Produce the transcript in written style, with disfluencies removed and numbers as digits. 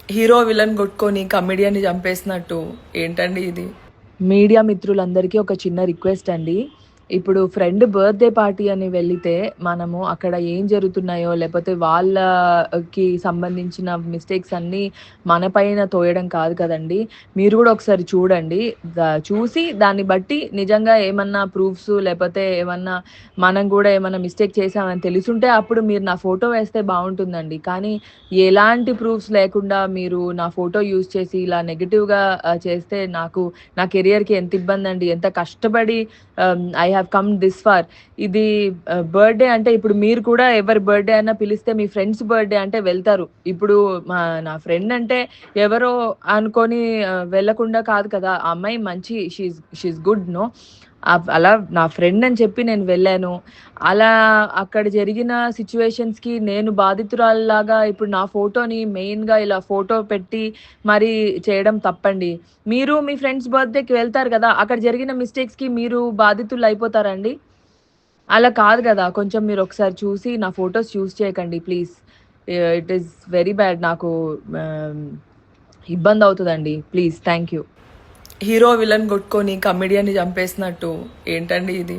Hero villain కొట్టుకొని కమెడియన్ని చంపేసినట్టు ఏంటండి ఇది? మీడియా మిత్రులందరికీ ఒక చిన్న రిక్వెస్ట్ అండి. ఇప్పుడు ఫ్రెండ్ బర్త్‌డే పార్టీ అని వెళితే, మనము అక్కడ ఏం జరుగుతున్నాయో, లేపోతే వాళ్ళకి సంబంధించిన మిస్టేక్స్ అన్నీ మన పైన తోయడం కాదు కదండీ! మీరు గూడా ఒకసారి చూడండి. చూసి దాన్ని బట్టి నిజంగా ఏమన్నా ప్రూఫ్స్ లేపోతే ఏమన్నా మనం గూడా ఏమన్నా మిస్టేక్ చేశామని తెలిసుంటే అప్పుడు మీరు నా ఫోటో వేస్తే బావుంటుందండి. కానీ ఎలాంటి ప్రూఫ్స్ లేకుండా మీరు నా ఫోటో యూజ్ చేసి ఇలా నెగెటివ్‌గా చేస్తే నా కెరియర్‌కి ఎంత ఇబ్బందండి. ఎంత కష్టపడి I have come this far. ఇది బర్త్‌డే అంటే ఇప్పుడు మీరు కూడా ఎవరి బర్త్‌డే అన్నా పిలిస్తే మీ ఫ్రెండ్స్ బర్త్‌డే అంటే వెళ్తారు. ఇప్పుడు నా ఫ్రెండ్ అంటే ఎవరో అనుకోని వెళ్ళకుండా కాదు కదా! ఆ అమ్మాయి మంచి షీ ఈస్ గుడ్ నో. అలా నా ఫ్రెండ్ అని చెప్పి నేను వెళ్ళాను. అలా అక్కడ జరిగిన సిట్యుయేషన్స్‌కి నేను బాధితురాలిలాగా ఇప్పుడు నా ఫోటోని మెయిన్‌గా ఇలా ఫోటో పెట్టి మరి చేయడం తప్పండి. మీరు మీ ఫ్రెండ్స్ బర్త్‌డేకి వెళ్తారు గదా! అక్కడ జరిగిన మిస్టేక్స్‌కి మీరు బాధితులయిపోతారండి? అలా కాదు గదా! కొంచెం మీరొకసారి చూసి నా ఫోటోస్ యూజ్ చేయకండి please. It is very bad. నాకు ఆహ్, ఇబ్బందవుతదండి. Please. Thank you. Hero villain కొట్టుకొని కమెడియన్ని చంపేసినట్టు ఏంటండి ఇది?